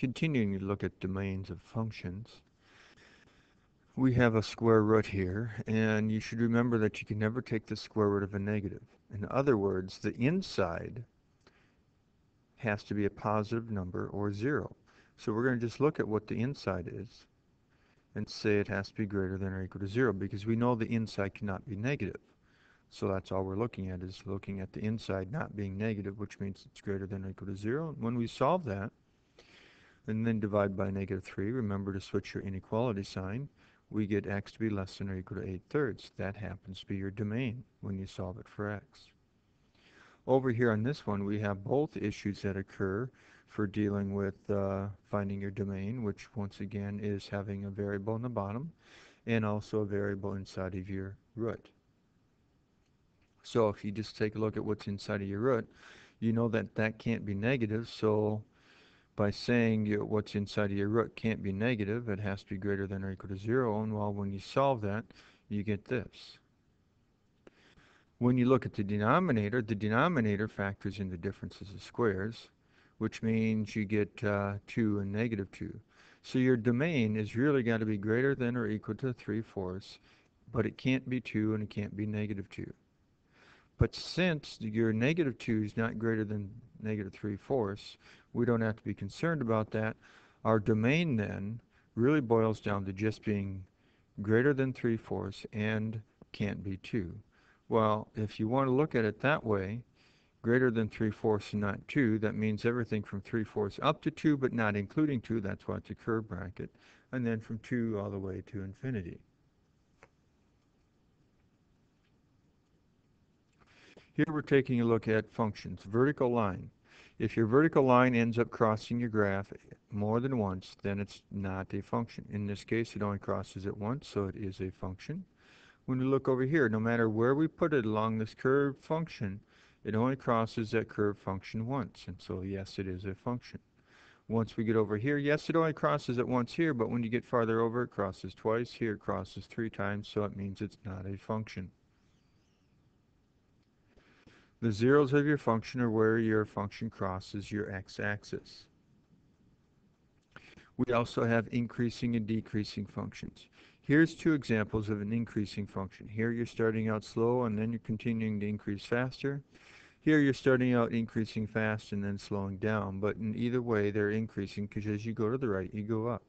Continuing to look at domains of functions, we have a square root here, and you should remember that you can never take the square root of a negative. In other words, the inside has to be a positive number or 0. So we're going to just look at what the inside is and say it has to be greater than or equal to 0 because we know the inside cannot be negative. So that's all we're looking at is looking at the inside not being negative, which means it's greater than or equal to 0. And when we solve that, and then divide by -3, remember to switch your inequality sign, we get x to be less than or equal to 8/3. That happens to be your domain when you solve it for x. Over here on this one, we have both issues that occur for dealing with finding your domain, which once again is having a variable in the bottom and also a variable inside of your root. So if you just take a look at what's inside of your root, you know that that can't be negative, so by saying what's inside of your root can't be negative, it has to be greater than or equal to 0, and well, when you solve that, you get this. When you look at the denominator factors in the differences of squares, which means you get 2 and -2. So your domain is really got to be greater than or equal to 3/4, but it can't be 2 and it can't be -2. But since your -2 is not greater than -3/4, we don't have to be concerned about that. Our domain then really boils down to just being greater than 3/4 and can't be 2. Well, if you want to look at it that way, greater than 3/4 and not 2, that means everything from 3/4 up to 2 but not including 2, that's why it's a curved bracket, and then from 2 all the way to infinity. Here we're taking a look at functions. Vertical line. If your vertical line ends up crossing your graph more than once, then it's not a function. In this case, it only crosses it once, so it is a function. When we look over here, no matter where we put it along this curved function, it only crosses that curved function once, and so yes, it is a function. Once we get over here, yes, it only crosses it once here, but when you get farther over, it crosses twice. Here it crosses 3 times, so it means it's not a function. The zeros of your function are where your function crosses your x-axis. We also have increasing and decreasing functions. Here's 2 examples of an increasing function. Here you're starting out slow and then you're continuing to increase faster. Here you're starting out increasing fast and then slowing down, but in either way they're increasing because as you go to the right you go up.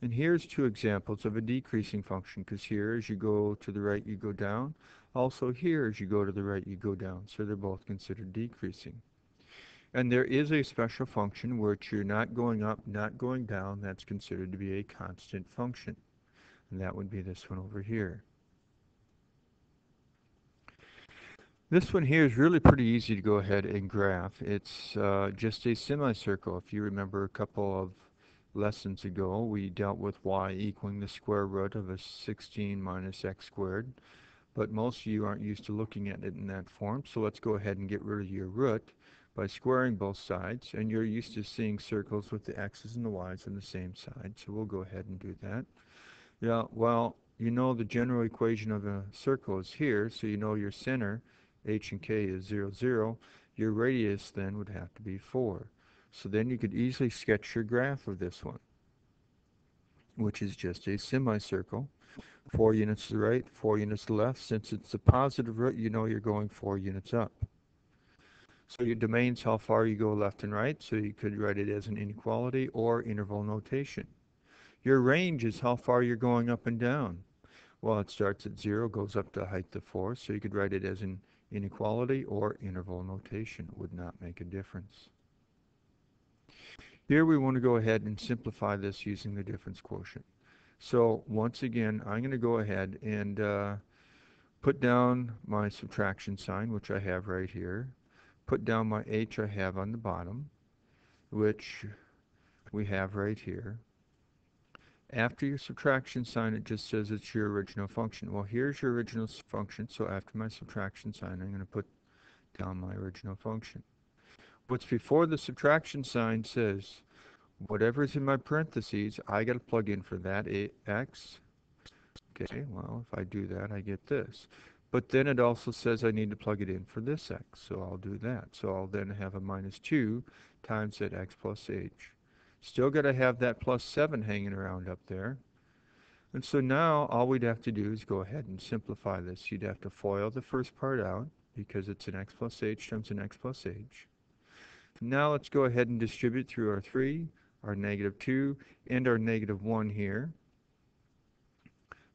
And here's 2 examples of a decreasing function because here as you go to the right you go down. Also here as you go to the right you go down, so they're both considered decreasing. And there is a special function which you're not going up, not going down, that's considered to be a constant function. And that would be this one over here. This one here is really pretty easy to go ahead and graph. It's just a semicircle. If you remember a couple of lessons ago, we dealt with y equaling the square root of a 16 minus x squared. But most of you aren't used to looking at it in that form, so let's go ahead and get rid of your root by squaring both sides. And you're used to seeing circles with the x's and the y's on the same side, so we'll go ahead and do that. Yeah, well, you know the general equation of a circle is here, so you know your center, h and k, is 0, 0. Your radius then would have to be 4. So then you could easily sketch your graph of this one, which is just a semicircle. 4 units to the right, 4 units to the left. Since it's a positive root, you know you're going 4 units up. So your domain's how far you go left and right, so you could write it as an inequality or interval notation. Your range is how far you're going up and down. Well, it starts at 0, goes up to a height of 4, so you could write it as an inequality or interval notation. It would not make a difference. Here we want to go ahead and simplify this using the difference quotient. So once again, I'm going to go ahead and put down my subtraction sign, which I have right here. Put down my h I have on the bottom, which we have right here. After your subtraction sign, it just says it's your original function. Well, here's your original function, so after my subtraction sign, I'm going to put down my original function. What's before the subtraction sign says, whatever's in my parentheses, I got to plug in for that x. Okay, well, if I do that, I get this. But then it also says I need to plug it in for this x, so I'll do that. So I'll then have a minus 2 times that x plus h. Still got to have that plus 7 hanging around up there. And so now all we'd have to do is go ahead and simplify this. You'd have to FOIL the first part out because it's an x plus h times an x plus h. Now let's go ahead and distribute through our 3, our negative 2, and our negative 1 here.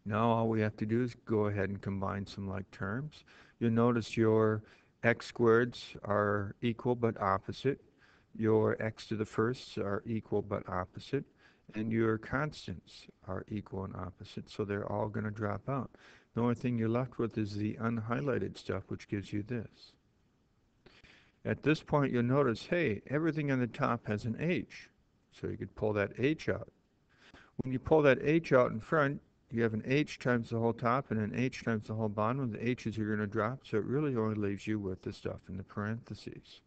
Now all we have to do is go ahead and combine some like terms. You'll notice your x squareds are equal but opposite. Your x to the firsts are equal but opposite. And your constants are equal and opposite, so they're all going to drop out. The only thing you're left with is the unhighlighted stuff, which gives you this. At this point, you'll notice, hey, everything on the top has an h. So you could pull that h out. When you pull that h out in front, you have an h times the whole top and an h times the whole bottom, and the h's are going to drop, so it really only leaves you with the stuff in the parentheses.